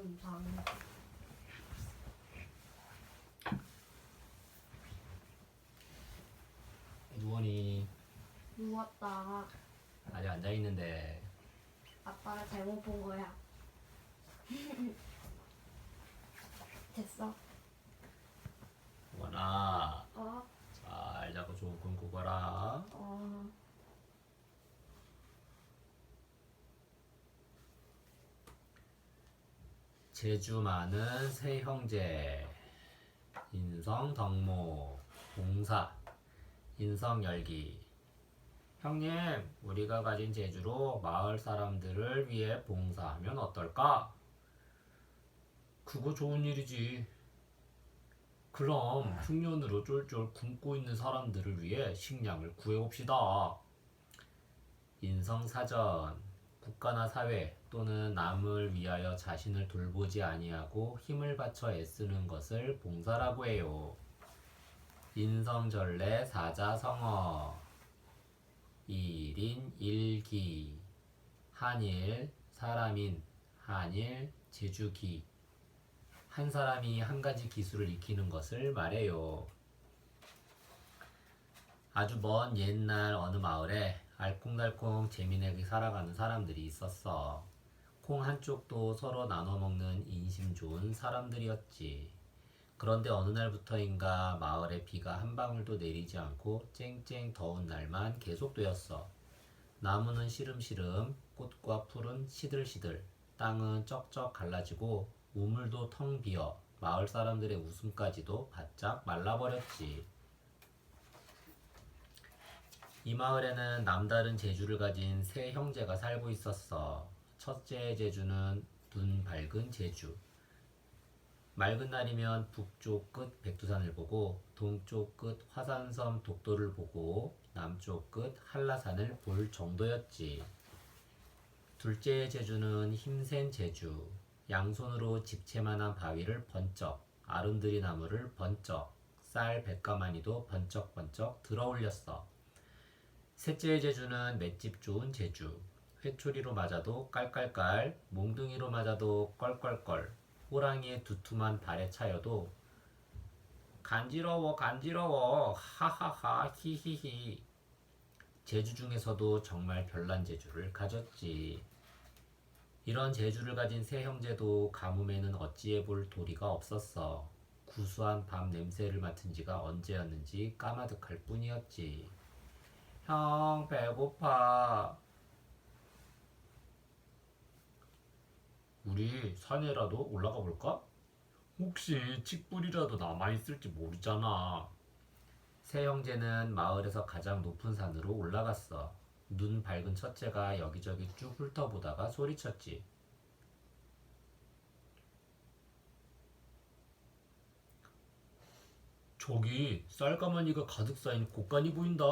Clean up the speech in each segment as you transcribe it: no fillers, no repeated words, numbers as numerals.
이상해. 누원이 누웠다. 아직 앉아있는데. 아빠가 잘못 본 거야. 됐어. 누원아 어? 잘 자고 좋은 꿈 꾸거라. 어. 재주 많은 세 형제. 인성 덕목 봉사 인성 열기. 형님, 우리가 가진 재주로 마을 사람들을 위해 봉사하면 어떨까? 그거 좋은 일이지. 그럼 흉년으로 쫄쫄 굶고 있는 사람들을 위해 식량을 구해옵시다. 인성사전. 국가나 사회 또는 남을 위하여 자신을 돌보지 아니하고 힘을 바쳐 애쓰는 것을 봉사라고 해요. 인성전례 사자성어. 일인 일기. 한일 사람인 한일 제주기. 한 사람이 한 가지 기술을 익히는 것을 말해요. 아주 먼 옛날 어느 마을에 알콩달콩 재미나게 살아가는 사람들이 있었어. 콩 한쪽도 서로 나눠 먹는 인심 좋은 사람들이었지. 그런데 어느 날부터인가 마을에 비가 한 방울도 내리지 않고 쨍쨍 더운 날만 계속되었어. 나무는 시름시름, 꽃과 풀은 시들시들, 땅은 쩍쩍 갈라지고 우물도 텅 비어 마을 사람들의 웃음까지도 바짝 말라버렸지. 이 마을에는 남다른 재주를 가진 세 형제가 살고 있었어. 첫째의 재주는 눈 밝은 재주. 맑은 날이면 북쪽 끝 백두산을 보고 동쪽 끝 화산섬 독도를 보고 남쪽 끝 한라산을 볼 정도였지. 둘째의 재주는 힘센 재주. 양손으로 집채만한 바위를 번쩍, 아름드리 나무를 번쩍, 쌀 백가마니도 번쩍번쩍 들어올렸어. 셋째의 재주는 맷집 좋은 재주. 회초리로 맞아도 깔깔깔, 몽둥이로 맞아도 껄껄껄, 호랑이의 두툼한 발에 차여도 간지러워 간지러워 하하하 히히히. 재주 중에서도 정말 별난 재주를 가졌지. 이런 재주를 가진 세 형제도 가뭄에는 어찌해 볼 도리가 없었어. 구수한 밤 냄새를 맡은 지가 언제였는지 까마득할 뿐이었지. 형, 배고파. 우리 산에라도 올라가 볼까? 혹시 칡뿌리라도 남아있을지 모르잖아. 세 형제는 마을에서 가장 높은 산으로 올라갔어. 눈 밝은 첫째가 여기저기 쭉 훑어보다가 소리쳤지. 저기 쌀가마니가 가득 쌓인 곳간이 보인다.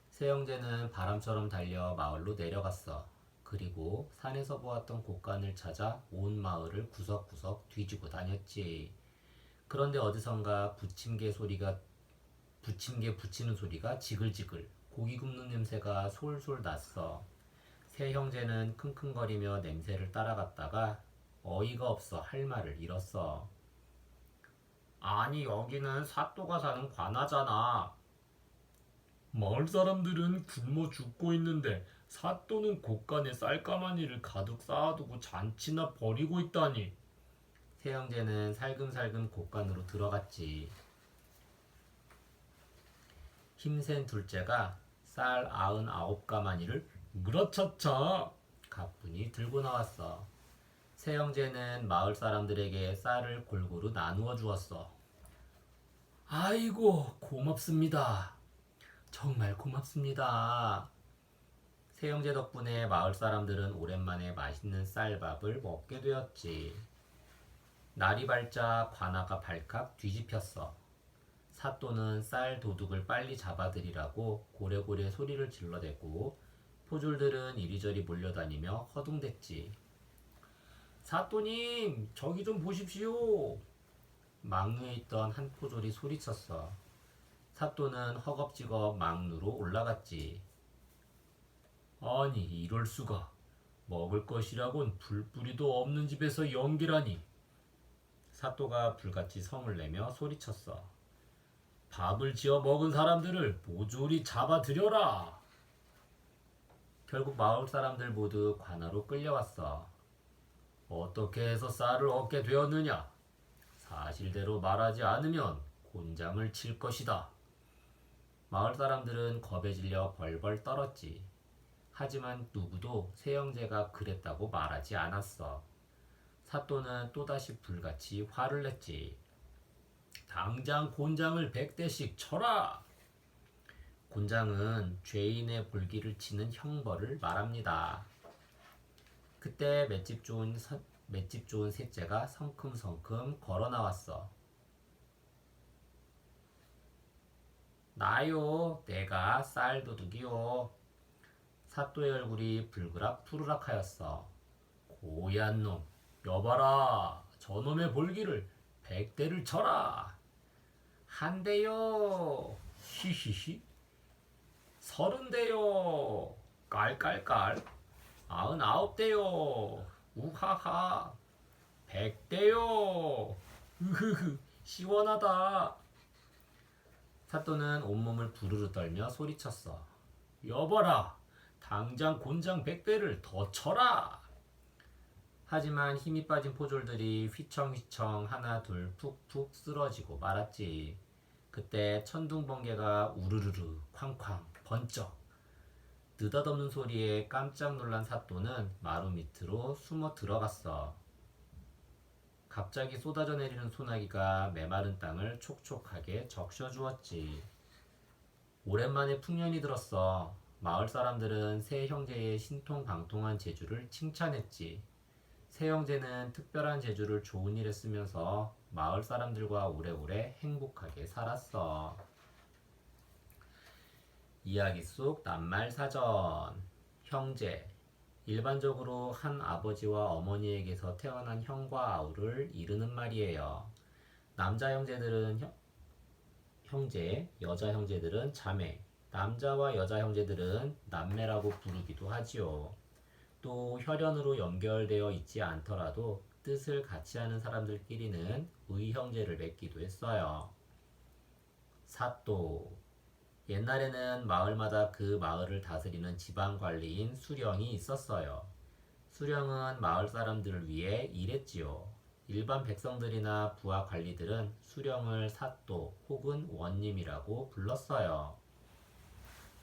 세 형제는 바람처럼 달려 마을로 내려갔어. 그리고 산에서 보았던 곳간을 찾아 온 마을을 구석구석 뒤지고 다녔지. 그런데 어디선가 부침개 부치는 소리가 지글지글, 고기 굽는 냄새가 솔솔 났어. 세 형제는 킁킁거리며 냄새를 따라갔다가 어이가 없어 할 말을 잃었어. 아니, 여기는 사또가 사는 관아잖아. 마을 사람들은 굶어 죽고 있는데 사또는 곳간에 쌀가마니를 가득 쌓아두고 잔치나 벌이고 있다니. 세 형제는 살금살금 곳간으로 들어갔지. 힘센 둘째가 쌀 99가마니를 으라차차 가뿐히 들고 나왔어. 세 형제는 마을 사람들에게 쌀을 골고루 나누어 주었어. 아이고, 고맙습니다. 정말 고맙습니다. 세 형제 덕분에 마을 사람들은 오랜만에 맛있는 쌀밥을 먹게 되었지. 날이 밝자 관아가 발칵 뒤집혔어. 사또는 쌀 도둑을 빨리 잡아들이라고 고래고래 소리를 질러대고 포졸들은 이리저리 몰려다니며 허둥댔지. 사또님, 저기 좀 보십시오. 망루에 있던 한 포졸이 소리쳤어. 사또는 허겁지겁 망루로 올라갔지. 아니, 이럴 수가. 먹을 것이라곤 불뿌리도 없는 집에서 연기라니. 사또가 불같이 성을 내며 소리쳤어. 밥을 지어 먹은 사람들을 모조리 잡아들여라. 결국 마을 사람들 모두 관아로 끌려왔어. 어떻게 해서 쌀을 얻게 되었느냐? 사실대로 말하지 않으면 곤장을 칠 것이다. 마을 사람들은 겁에 질려 벌벌 떨었지. 하지만 누구도 세 형제가 그랬다고 말하지 않았어. 사또는 또다시 불같이 화를 냈지. 당장 곤장을 100대씩 쳐라! 곤장은 죄인의 볼기를 치는 형벌을 말합니다. 그때 맷집 좋은 셋째가 성큼성큼 걸어 나왔어. 나요, 내가 쌀도둑이요. 사또의 얼굴이 불그락 푸르락 하였어. 고얀 놈, 여봐라. 저놈의 볼기를 100대를 쳐라. 한 대요. 히히히. 30대요. 깔깔깔. 99대요. 우하하. 100대요. 으흐흐. 시원하다. 사또는 온몸을 부르르 떨며 소리쳤어. 여봐라. 당장 곤장 100대를 더 쳐라. 하지만 힘이 빠진 포졸들이 휘청휘청 하나 둘 푹푹 쓰러지고 말았지. 그때 천둥번개가 우르르르 쾅쾅 번쩍. 느닷없는 소리에 깜짝 놀란 사또는 마루 밑으로 숨어 들어갔어. 갑자기 쏟아져 내리는 소나기가 메마른 땅을 촉촉하게 적셔주었지. 오랜만에 풍년이 들었어. 마을 사람들은 세 형제의 신통방통한 재주를 칭찬했지. 세 형제는 특별한 재주를 좋은 일에 쓰면서 마을 사람들과 오래오래 행복하게 살았어. 이야기 속 낱말 사전. 형제. 일반적으로 한 아버지와 어머니에게서 태어난 형과 아우를 이르는 말이에요. 남자 형제들은 형제, 여자 형제들은 자매, 남자와 여자 형제들은 남매라고 부르기도 하지요. 또 혈연으로 연결되어 있지 않더라도 뜻을 같이 하는 사람들끼리는 의형제를 맺기도 했어요. 사또. 옛날에는 마을마다 그 마을을 다스리는 지방관리인 수령이 있었어요. 수령은 마을 사람들을 위해 일했지요. 일반 백성들이나 부하 관리들은 수령을 사또 혹은 원님이라고 불렀어요.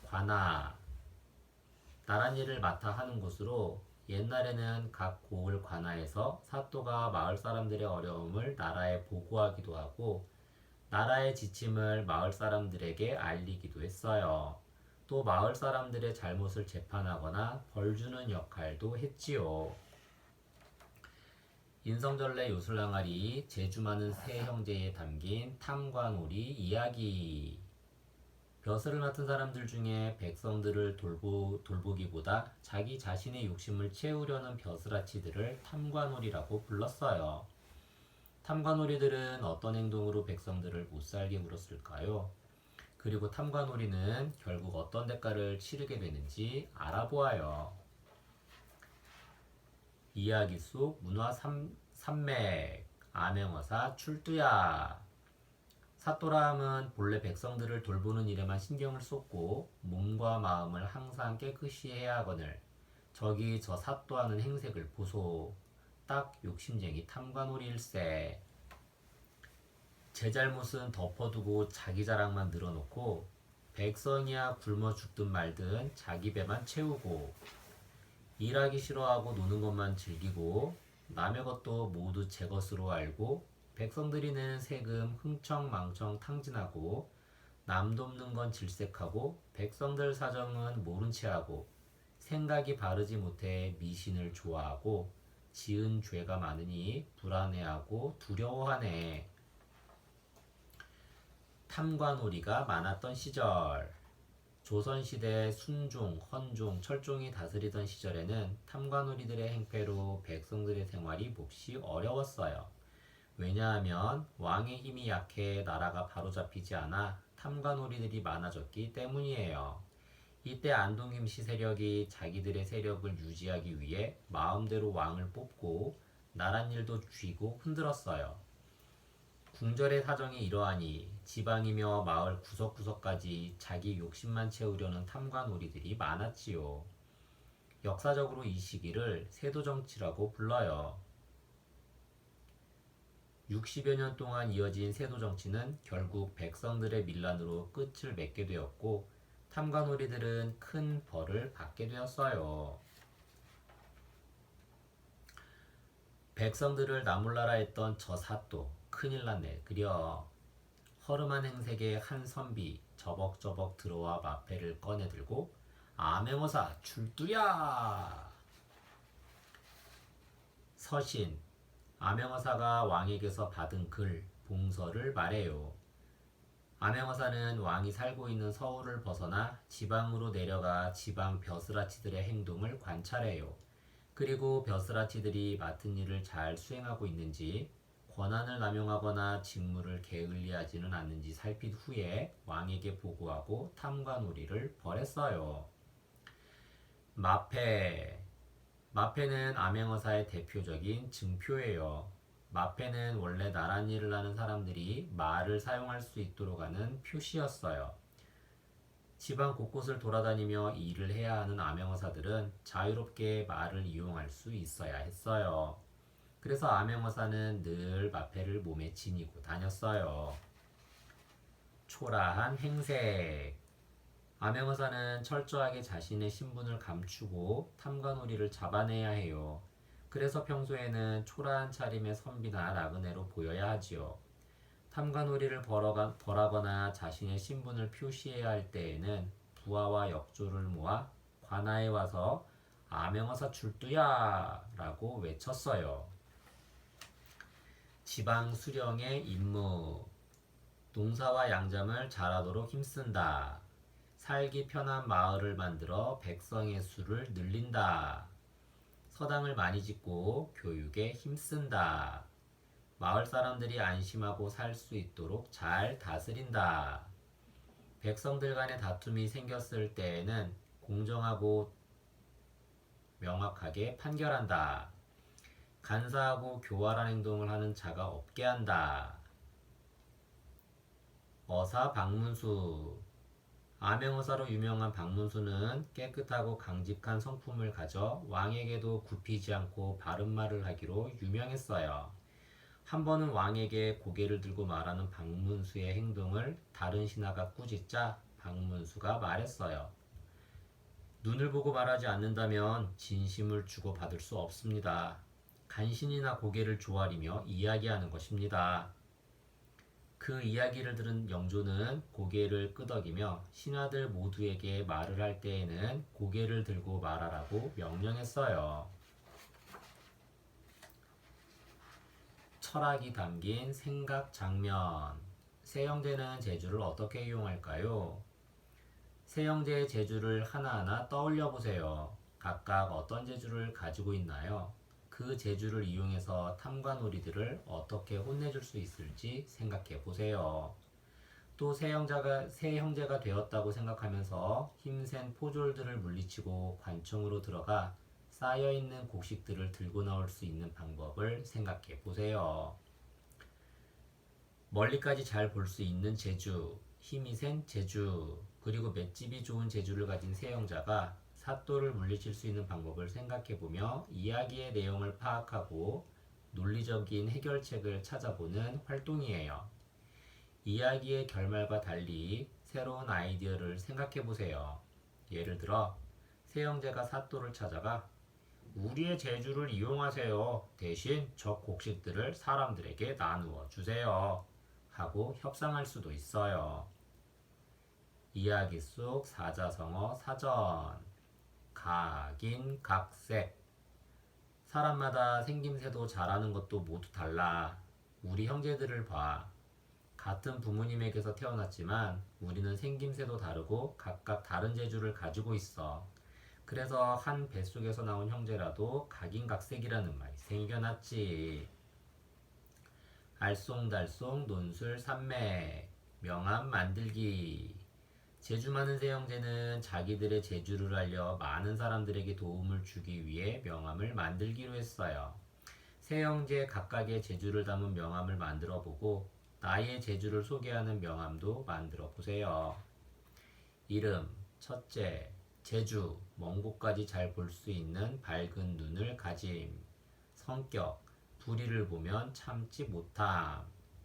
관아. 나란 일을 맡아 하는 곳으로 옛날에는 각 고을 관아에서 사또가 마을 사람들의 어려움을 나라에 보고하기도 하고 나라의 지침을 마을 사람들에게 알리기도 했어요. 또 마을 사람들의 잘못을 재판하거나 벌 주는 역할도 했지요. 인성절레 요술항아리 재주 많은 세 형제에 담긴 탐관오리 이야기. 벼슬을 맡은 사람들 중에 백성들을 돌보기보다 자기 자신의 욕심을 채우려는 벼슬아치들을 탐관오리라고 불렀어요. 탐관오리들은 어떤 행동으로 백성들을 못살게 굴었을까요? 그리고 탐관오리는 결국 어떤 대가를 치르게 되는지 알아보아요. 이야기 속 문화 산맥. 암행어사 출두야. 사또라함은 본래 백성들을 돌보는 일에만 신경을 쏟고 몸과 마음을 항상 깨끗이 해야 하거늘 저기 저 사또하는 행색을 보소. 딱 욕심쟁이 탐관오리일세. 제 잘못은 덮어두고 자기 자랑만 늘어놓고 백성이야 굶어 죽든 말든 자기 배만 채우고 일하기 싫어하고 노는 것만 즐기고 남의 것도 모두 제 것으로 알고 백성들이 내는 세금 흥청망청 탕진하고 남 돕는 건 질색하고 백성들 사정은 모른 채 하고 생각이 바르지 못해 미신을 좋아하고 지은 죄가 많으니 불안해하고 두려워하네. 탐관오리가 많았던 시절. 조선시대 순종, 헌종, 철종이 다스리던 시절에는 탐관오리들의 행패로 백성들의 생활이 몹시 어려웠어요. 왜냐하면 왕의 힘이 약해 나라가 바로잡히지 않아 탐관오리들이 많아졌기 때문이에요. 이때 안동김씨 세력이 자기들의 세력을 유지하기 위해 마음대로 왕을 뽑고 나랏일도 쥐고 흔들었어요. 궁절의 사정이 이러하니 지방이며 마을 구석구석까지 자기 욕심만 채우려는 탐관오리들이 많았지요. 역사적으로 이 시기를 세도정치라고 불러요. 60여 년 동안 이어진 세도정치는 결국 백성들의 밀란으로 끝을 맺게 되었고 탐관오리들은 큰 벌을 받게 되었어요. 백성들을 나몰라라 했던 저 사또 큰일 났네 그려. 허름한 행색의 한 선비 저벅저벅 들어와 마패를 꺼내들고 암행어사 출두야. 서신 암행어사가 왕에게서 받은 글 봉서를 말해요. 암행어사는 왕이 살고 있는 서울을 벗어나 지방으로 내려가 지방 벼슬아치들의 행동을 관찰해요. 그리고 벼슬아치들이 맡은 일을 잘 수행하고 있는지 권한을 남용하거나 직무를 게을리하지는 않는지 살핀 후에 왕에게 보고하고 탐관오리를 벌했어요. 마패는 암행어사의 대표적인 증표예요. 마패는 원래 나란 일을 하는 사람들이 말을 사용할 수 있도록 하는 표시였어요. 지방 곳곳을 돌아다니며 일을 해야 하는 암행어사들은 자유롭게 말을 이용할 수 있어야 했어요. 그래서 암행어사는 늘 마패를 몸에 지니고 다녔어요. 초라한 행색 암행어사는 철저하게 자신의 신분을 감추고 탐관오리를 잡아내야 해요. 그래서 평소에는 초라한 차림의 선비나 나그네로 보여야 하지요. 탐관오리를 벌하거나 자신의 신분을 표시해야 할 때에는 부하와 역조를 모아 관아에 와서 암행어사 출두야 라고 외쳤어요. 지방 수령의 임무 농사와 양잠을 잘하도록 힘쓴다. 살기 편한 마을을 만들어 백성의 수를 늘린다. 서당을 많이 짓고 교육에 힘쓴다. 마을 사람들이 안심하고 살 수 있도록 잘 다스린다. 백성들 간의 다툼이 생겼을 때에는 공정하고 명확하게 판결한다. 간사하고 교활한 행동을 하는 자가 없게 한다. 어사 박문수 암행어사로 유명한 박문수는 깨끗하고 강직한 성품을 가져 왕에게도 굽히지 않고 바른 말을 하기로 유명했어요. 한 번은 왕에게 고개를 들고 말하는 박문수의 행동을 다른 신하가 꾸짖자 박문수가 말했어요. 눈을 보고 말하지 않는다면 진심을 주고받을 수 없습니다. 간신이나 고개를 조아리며 이야기하는 것입니다. 그 이야기를 들은 영조는 고개를 끄덕이며 신하들 모두에게 말을 할 때에는 고개를 들고 말하라고 명령했어요. 철학이 담긴 생각 장면. 세형제는 재주를 어떻게 이용할까요? 세형제의 재주를 하나하나 떠올려 보세요. 각각 어떤 재주를 가지고 있나요? 그 재주를 이용해서 탐관오리들을 어떻게 혼내줄 수 있을지 생각해 보세요. 또 세 형제가 되었다고 생각하면서 힘센 포졸들을 물리치고 관청으로 들어가 쌓여있는 곡식들을 들고 나올 수 있는 방법을 생각해 보세요. 멀리까지 잘 볼 수 있는 재주, 힘이 센 재주, 그리고 맷집이 좋은 재주를 가진 세 형제가 사또를 물리칠 수 있는 방법을 생각해보며 이야기의 내용을 파악하고 논리적인 해결책을 찾아보는 활동이에요. 이야기의 결말과 달리 새로운 아이디어를 생각해보세요. 예를 들어 세 형제가 사또를 찾아가 우리의 재주를 이용하세요. 대신 저 곡식들을 사람들에게 나누어 주세요. 하고 협상할 수도 있어요. 이야기 속 사자성어 사전 각인각색 사람마다 생김새도 잘하는 것도 모두 달라. 우리 형제들을 봐. 같은 부모님에게서 태어났지만 우리는 생김새도 다르고 각각 다른 재주를 가지고 있어. 그래서 한 뱃속에서 나온 형제라도 각인각색이라는 말이 생겨났지. 알쏭달쏭 논술 산맥 명암 만들기 재주 많은 세 형제는 자기들의 재주를 알려 많은 사람들에게 도움을 주기 위해 명함을 만들기로 했어요. 세 형제 각각의 재주를 담은 명함을 만들어 보고 나의 재주를 소개하는 명함도 만들어 보세요. 이름, 첫째, 재주, 먼 곳까지 잘 볼 수 있는 밝은 눈을 가짐. 성격, 불의를 보면 참지 못함.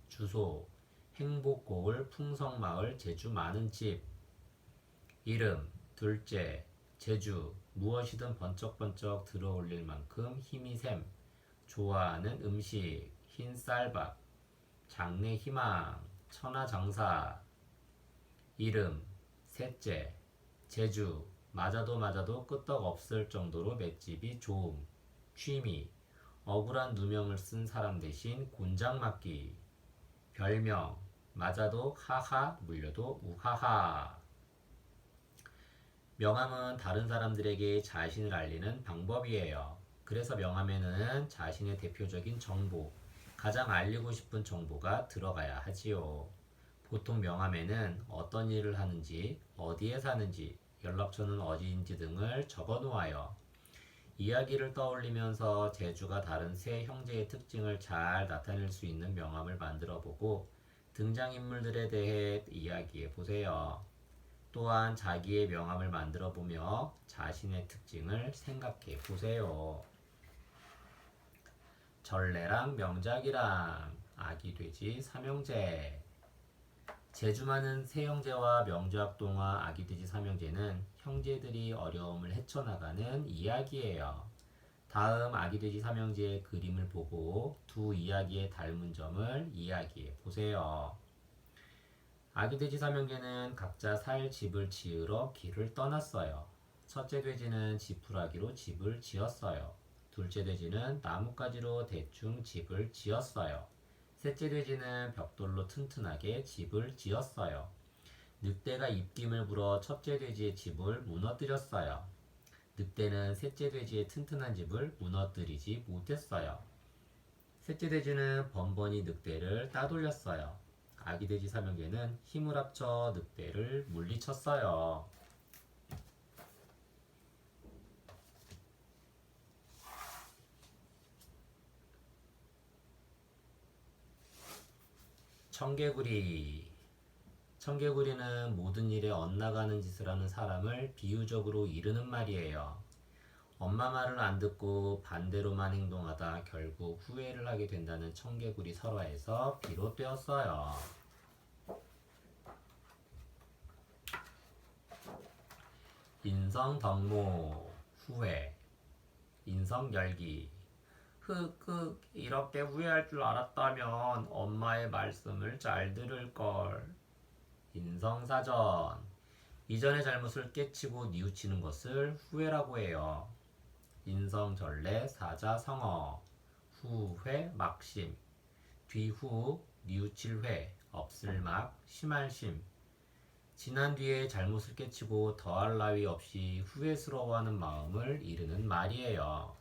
주소, 행복고을 풍성마을 재주 많은 집. 이름, 둘째, 재주, 무엇이든 번쩍번쩍 들어올릴 만큼 힘이 샘. 좋아하는 음식, 흰 쌀밥. 장래 희망, 천하장사. 이름, 셋째, 재주, 맞아도 끄떡 없을 정도로 맷집이 좋음. 취미, 억울한 누명을 쓴 사람 대신 곤장 맞기. 별명, 맞아도 하하, 물려도 우하하. 명함은 다른 사람들에게 자신을 알리는 방법이에요. 그래서 명함에는 자신의 대표적인 정보, 가장 알리고 싶은 정보가 들어가야 하지요. 보통 명함에는 어떤 일을 하는지, 어디에 사는지, 연락처는 어디인지 등을 적어 놓아요. 이야기를 떠올리면서 재주가 다른 세 형제의 특징을 잘 나타낼 수 있는 명함을 만들어 보고 등장인물들에 대해 이야기해 보세요. 또한 자기의 명함을 만들어 보며 자신의 특징을 생각해 보세요. 전래랑 명작이랑 아기 돼지 삼형제. 재주 많은 세 형제와 명작 동화 아기 돼지 삼형제는 형제들이 어려움을 헤쳐나가는 이야기예요. 다음 아기 돼지 삼형제의 그림을 보고 두 이야기의 닮은 점을 이야기해 보세요. 아기 돼지 삼형제는 각자 살 집을 지으러 길을 떠났어요. 첫째 돼지는 지푸라기로 집을 지었어요. 둘째 돼지는 나뭇가지로 대충 집을 지었어요. 셋째 돼지는 벽돌로 튼튼하게 집을 지었어요. 늑대가 입김을 불어 첫째 돼지의 집을 무너뜨렸어요. 늑대는 셋째 돼지의 튼튼한 집을 무너뜨리지 못했어요. 셋째 돼지는 번번이 늑대를 따돌렸어요. 아기 돼지 삼형제는 힘을 합쳐 늑대를 물리쳤어요. 청개구리. 청개구리는 모든 일에 엇나가는 짓을 하는 사람을 비유적으로 이르는 말이에요. 엄마 말을 안 듣고 반대로만 행동하다 결국 후회를 하게 된다는 청개구리 설화에서 비롯되었어요. 인성덕모, 후회. 인성열기. 이렇게 후회할 줄 알았다면 엄마의 말씀을 잘 들을걸. 인성사전. 이전의 잘못을 깨치고 뉘우치는 것을 후회라고 해요. 인성전래 사자성어. 후회 막심. 뒤후 뉘우칠 회. 없을 막 심할 심. 지난 뒤에 잘못을 깨치고 더할 나위 없이 후회스러워하는 마음을 이르는 말이에요.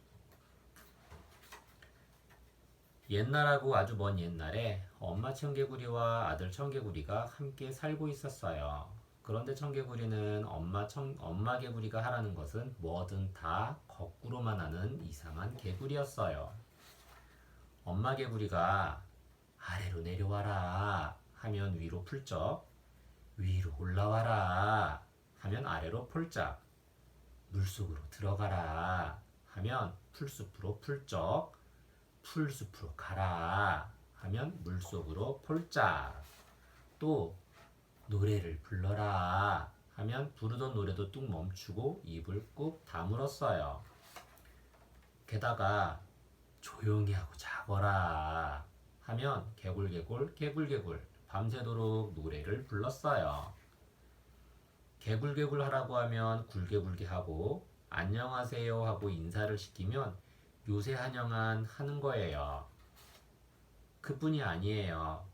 옛날하고 아주 먼 옛날에 엄마 청개구리와 아들 청개구리가 함께 살고 있었어요. 그런데 청개구리는 엄마 개구리가 하라는 것은 뭐든 다 거꾸로만 하는 이상한 개구리였어요. 엄마 개구리가 아래로 내려와라 하면 위로 풀쩍, 위로 올라와라 하면 아래로 폴짝, 물속으로 들어가라 하면 풀숲으로 풀쩍, 풀숲으로 가라 하면 물속으로 폴짝, 또 노래를 불러라 하면 부르던 노래도 뚝 멈추고 입을 꾹 다물었어요. 게다가 조용히 하고 자거라 하면 개굴개굴 밤새도록 노래를 불렀어요. 개굴개굴 하라고 하면 굴개굴개 하고 안녕하세요 하고 인사를 시키면 요새 한영한 하는 거예요. 그뿐이 아니에요.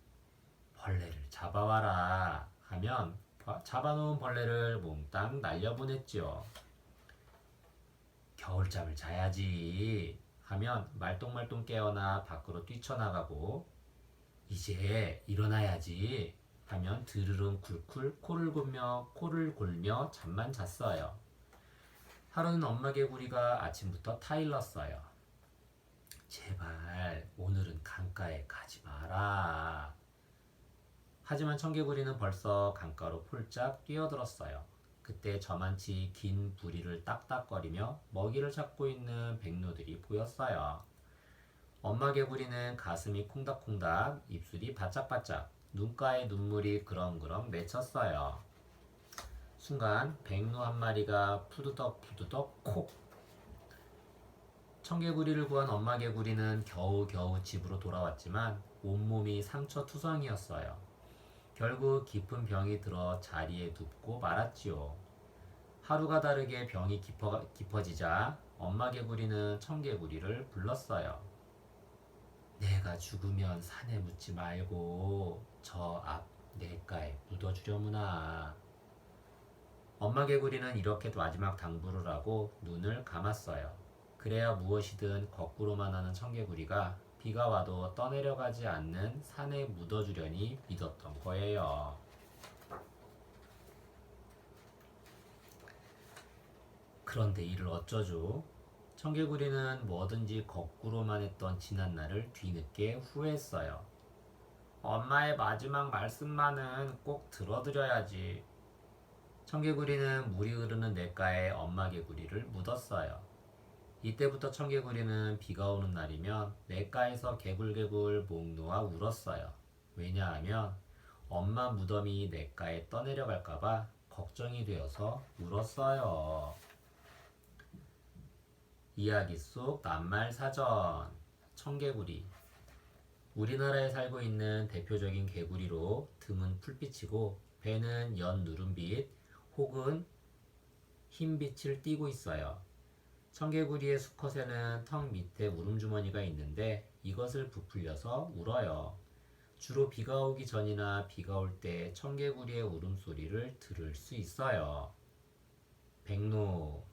벌레를 잡아와라 하면 잡아놓은 벌레를 몽땅 날려보냈죠. 겨울잠을 자야지 하면 말똥말똥 깨어나 밖으로 뛰쳐나가고 이제 일어나야지 하면 드르릉 쿨쿨 코를 골며 잠만 잤어요. 하루는 엄마 개구리가 아침부터 타일렀어요. 제발 오늘은 강가에 가지 마라. 하지만 청개구리는 벌써 강가로 폴짝 뛰어들었어요. 그때 저만치 긴 부리를 딱딱거리며 먹이를 찾고 있는 백로들이 보였어요. 엄마 개구리는 가슴이 콩닥콩닥, 입술이 바짝바짝, 눈가에 눈물이 그렁그렁 맺혔어요. 순간 백로 한 마리가 푸드덕푸드덕 콕! 청개구리를 구한 엄마 개구리는 겨우겨우 집으로 돌아왔지만 온몸이 상처투성이었어요. 결국 깊은 병이 들어 자리에 눕고 말았지요. 하루가 다르게 병이 깊어지자 엄마 개구리는 청개구리를 불렀어요. 내가 죽으면 산에 묻지 말고 저 앞 냇가에 묻어주려무나. 엄마 개구리는 이렇게 마지막 당부를 하고 눈을 감았어요. 그래야 무엇이든 거꾸로만 하는 청개구리가 비가 와도 떠내려가지 않는 산에 묻어주려니 믿었던 거예요. 그런데 이를 어쩌죠? 청개구리는 뭐든지 거꾸로만 했던 지난 날을 뒤늦게 후회했어요. 엄마의 마지막 말씀만은 꼭 들어드려야지. 청개구리는 물이 흐르는 냇가에 엄마 개구리를 묻었어요. 이때부터 청개구리는 비가 오는 날이면 냇가에서 개굴개굴 목 놓아 울었어요. 왜냐하면 엄마 무덤이 냇가에 떠내려갈까봐 걱정이 되어서 울었어요. 이야기 속 낱말 사전. 청개구리. 우리나라에 살고 있는 대표적인 개구리로 등은 풀빛이고 배는 연 누른빛 혹은 흰빛을 띠고 있어요. 청개구리의 수컷에는 턱 밑에 울음주머니가 있는데 이것을 부풀려서 울어요. 주로 비가 오기 전이나 비가 올 때 청개구리의 울음소리를 들을 수 있어요. 백로.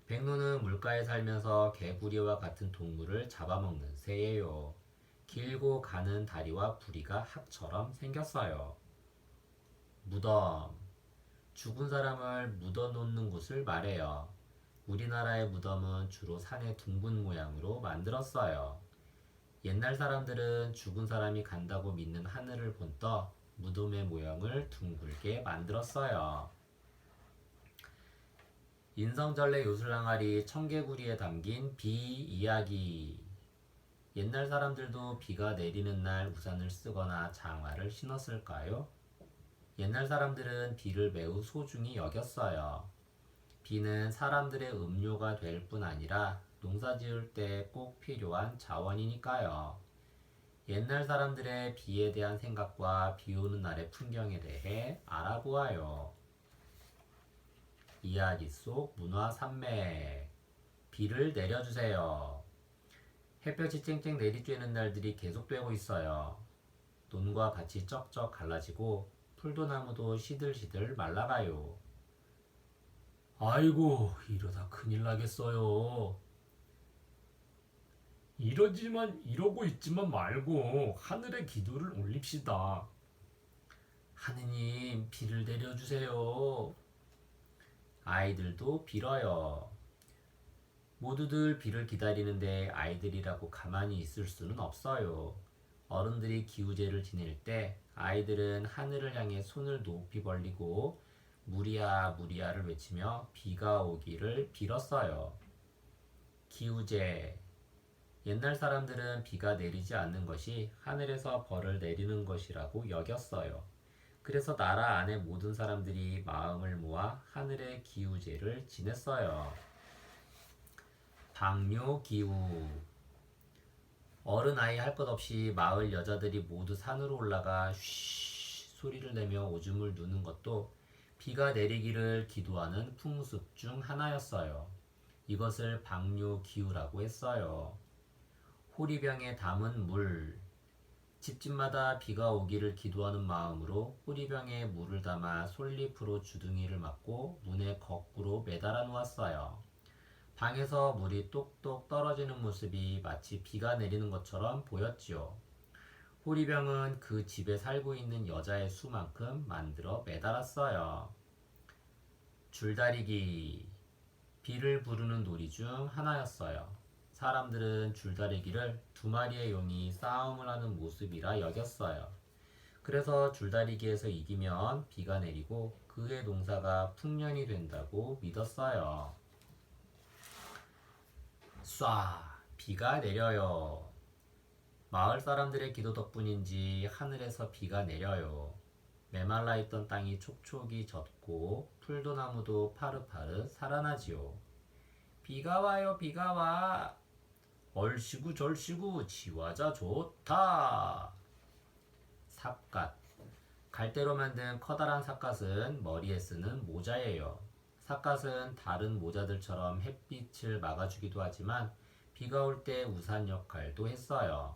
백로는 물가에 살면서 개구리와 같은 동물을 잡아먹는 새예요. 길고 가는 다리와 부리가 학처럼 생겼어요. 무덤. 죽은 사람을 묻어놓는 곳을 말해요. 우리나라의 무덤은 주로 산의 둥근 모양으로 만들었어요. 옛날 사람들은 죽은 사람이 간다고 믿는 하늘을 본떠 무덤의 모양을 둥글게 만들었어요. 인성절레 요술항아리 청개구리에 담긴 비 이야기. 옛날 사람들도 비가 내리는 날 우산을 쓰거나 장화를 신었을까요? 옛날 사람들은 비를 매우 소중히 여겼어요. 비는 사람들의 음료가 될 뿐 아니라 농사 지을 때 꼭 필요한 자원이니까요. 옛날 사람들의 비에 대한 생각과 비 오는 날의 풍경에 대해 알아보아요. 이야기 속 문화 산맥. 비를 내려주세요. 햇볕이 쨍쨍 내리쬐는 날들이 계속되고 있어요. 논과 밭이 쩍쩍 갈라지고 풀도 나무도 시들시들 말라가요. 아이고, 이러다 큰일 나겠어요. 이러고 있지만 말고 하늘에 기도를 올립시다. 하느님, 비를 내려주세요. 아이들도 빌어요. 모두들 비를 기다리는데 아이들이라고 가만히 있을 수는 없어요. 어른들이 기우제를 지낼 때 아이들은 하늘을 향해 손을 높이 벌리고 무리야 무리야를 외치며 비가 오기를 빌었어요. 기우제. 옛날 사람들은 비가 내리지 않는 것이 하늘에서 벌을 내리는 것이라고 여겼어요. 그래서 나라 안의 모든 사람들이 마음을 모아 하늘의 기우제를 지냈어요. 방묘기우. 어른 아이 할 것 없이 마을 여자들이 모두 산으로 올라가 쉬 소리를 내며 오줌을 누는 것도 비가 내리기를 기도하는 풍습 중 하나였어요. 이것을 방묘기우라고 했어요. 호리병에 담은 물. 집집마다 비가 오기를 기도하는 마음으로 호리병에 물을 담아 솔잎으로 주둥이를 막고 문에 거꾸로 매달아 놓았어요. 방에서 물이 똑똑 떨어지는 모습이 마치 비가 내리는 것처럼 보였지요. 호리병은 그 집에 살고 있는 여자의 수만큼 만들어 매달았어요. 줄다리기. 비를 부르는 놀이 중 하나였어요. 사람들은 줄다리기를 두 마리의 용이 싸움을 하는 모습이라 여겼어요. 그래서 줄다리기에서 이기면 비가 내리고 그의 농사가 풍년이 된다고 믿었어요. 쏴! 비가 내려요. 마을 사람들의 기도 덕분인지 하늘에서 비가 내려요. 메말라 있던 땅이 촉촉이 젖고 풀도 나무도 파릇파릇 살아나지요. 비가 와요, 비가 와. 얼씨구 절씨구 지화자 좋다. 삿갓. 갈대로 만든 커다란 삿갓은 머리에 쓰는 모자예요. 삿갓은 다른 모자들처럼 햇빛을 막아주기도 하지만 비가 올 때 우산 역할도 했어요.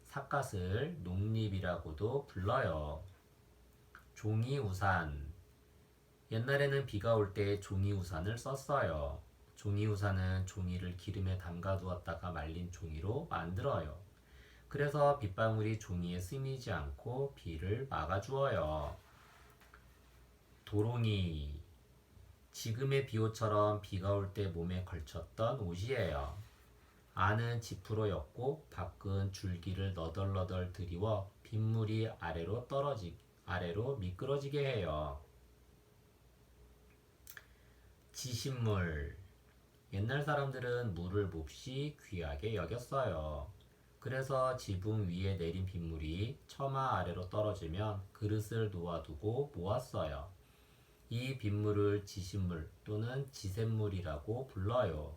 삿갓을 농립이라고도 불러요. 종이 우산. 옛날에는 비가 올 때 종이 우산을 썼어요. 종이 우산은 종이를 기름에 담가 두었다가 말린 종이로 만들어요. 그래서 빗방울이 종이에 스미지 않고 비를 막아주어요. 도롱이. 지금의 비옷처럼 비가 올 때 몸에 걸쳤던 옷이에요. 안은 지프로 엮고 밖은 줄기를 너덜너덜 들이워 빗물이 아래로 미끄러지게 해요. 지신물. 옛날 사람들은 물을 몹시 귀하게 여겼어요. 그래서 지붕 위에 내린 빗물이 처마 아래로 떨어지면 그릇을 놓아두고 모았어요. 이 빗물을 지신물 또는 지샘물이라고 불러요.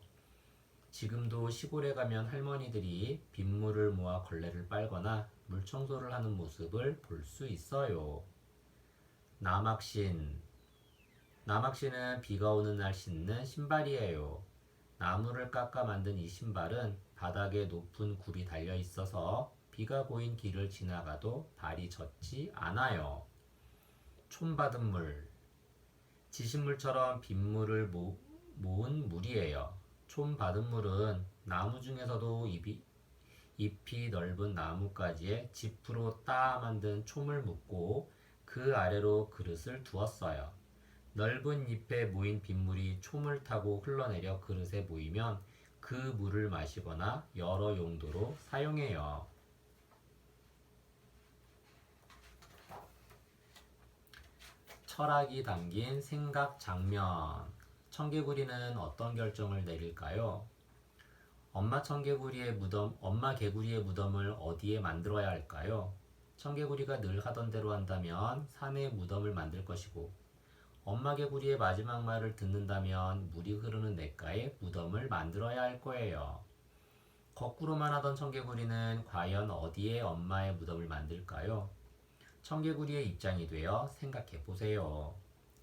지금도 시골에 가면 할머니들이 빗물을 모아 걸레를 빨거나 물 청소를 하는 모습을 볼 수 있어요. 나막신. 나막신은 비가 오는 날 신는 신발이에요. 나무를 깎아 만든 이 신발은 바닥에 높은 굽이 달려 있어서 비가 고인 길을 지나가도 발이 젖지 않아요. 촌받은 물. 지신물처럼 빗물을 모은 물이에요. 촌받은 물은 나무 중에서도 잎이 넓은 나뭇가지에 지프로 따 만든 촌을 묶고 그 아래로 그릇을 두었어요. 넓은 잎에 모인 빗물이 촌을 타고 흘러내려 그릇에 모이면 그 물을 마시거나 여러 용도로 사용해요. 철학이 담긴 생각 장면. 청개구리는 어떤 결정을 내릴까요? 엄마 개구리의 무덤을 어디에 만들어야 할까요? 청개구리가 늘 하던 대로 한다면 산에 무덤을 만들 것이고, 엄마 개구리의 마지막 말을 듣는다면 물이 흐르는 냇가에 무덤을 만들어야 할 거예요. 거꾸로만 하던 청개구리는 과연 어디에 엄마의 무덤을 만들까요? 청개구리의 입장이 되어 생각해 보세요.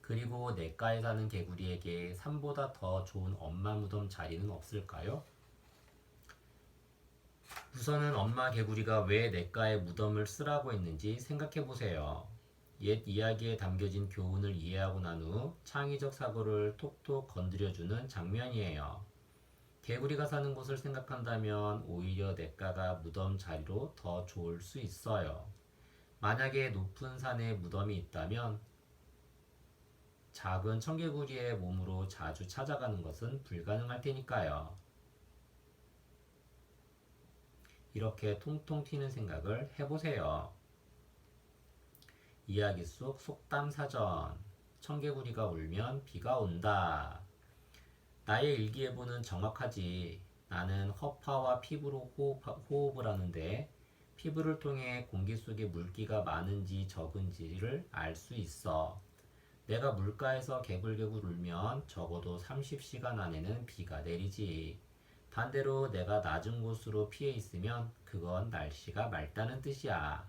그리고 냇가에 사는 개구리에게 산보다 더 좋은 엄마 무덤 자리는 없을까요? 우선은 엄마 개구리가 왜 냇가에 무덤을 쓰라고 했는지 생각해 보세요. 옛 이야기에 담겨진 교훈을 이해하고 난 후 창의적 사고를 톡톡 건드려주는 장면이에요. 개구리가 사는 곳을 생각한다면 오히려 냇가가 무덤 자리로 더 좋을 수 있어요. 만약에 높은 산에 무덤이 있다면 작은 청개구리의 몸으로 자주 찾아가는 것은 불가능할 테니까요. 이렇게 통통 튀는 생각을 해보세요. 이야기 속 속담 사전. 청개구리가 울면 비가 온다. 나의 일기예보는 정확하지. 나는 허파와 피부로 호흡을 하는데 피부를 통해 공기 속에 물기가 많은지 적은지를 알 수 있어. 내가 물가에서 개굴개굴 울면 적어도 30시간 안에는 비가 내리지. 반대로 내가 낮은 곳으로 피해 있으면 그건 날씨가 맑다는 뜻이야.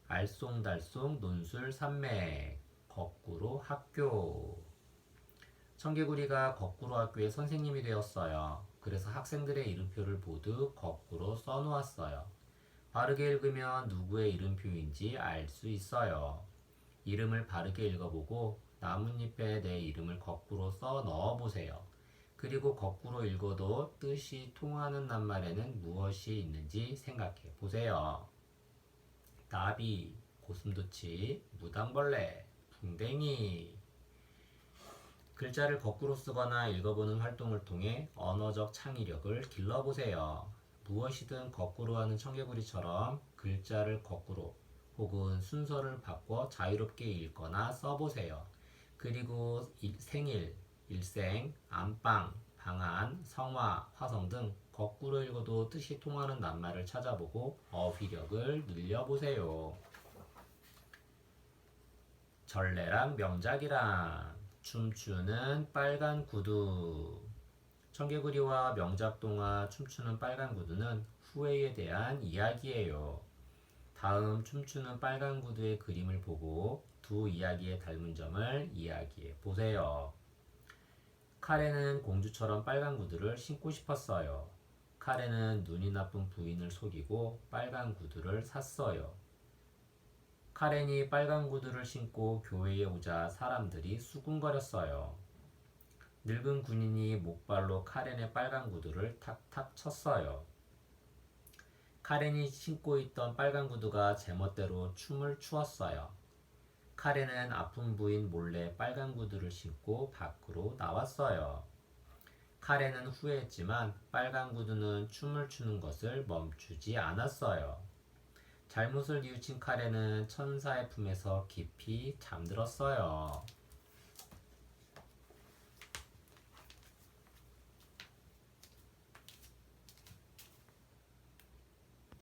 알쏭달쏭 논술 산맥. 거꾸로 학교. 청개구리가 거꾸로 학교의 선생님이 되었어요. 그래서 학생들의 이름표를 모두 거꾸로 써놓았어요. 바르게 읽으면 누구의 이름표인지 알 수 있어요. 이름을 바르게 읽어보고 나뭇잎에 내 이름을 거꾸로 써 넣어보세요. 그리고 거꾸로 읽어도 뜻이 통하는 낱말에는 무엇이 있는지 생각해 보세요. 나비, 고슴도치, 무당벌레, 풍뎅이. 글자를 거꾸로 쓰거나 읽어보는 활동을 통해 언어적 창의력을 길러보세요. 무엇이든 거꾸로 하는 청개구리처럼 글자를 거꾸로 혹은 순서를 바꿔 자유롭게 읽거나 써보세요. 그리고 생일, 일생, 안방, 방안, 성화, 화성 등 거꾸로 읽어도 뜻이 통하는 낱말을 찾아보고 어휘력을 늘려보세요. 전래랑 명작이랑 춤추는 빨간 구두. 청개구리와 명작동화 춤추는 빨간 구두는 후회에 대한 이야기예요. 다음 춤추는 빨간 구두의 그림을 보고 두 이야기의 닮은 점을 이야기해 보세요. 카레는 공주처럼 빨간 구두를 신고 싶었어요. 카레는 눈이 나쁜 부인을 속이고 빨간 구두를 샀어요. 카렌이 빨간 구두를 신고 교회에 오자 사람들이 수군거렸어요. 늙은 군인이 목발로 카렌의 빨간 구두를 탁탁 쳤어요. 카렌이 신고 있던 빨간 구두가 제멋대로 춤을 추었어요. 카렌은 아픈 부인 몰래 빨간 구두를 신고 밖으로 나왔어요. 카렌은 후회했지만 빨간 구두는 춤을 추는 것을 멈추지 않았어요. 잘못을 뉘우친 카렌은 천사의 품에서 깊이 잠들었어요.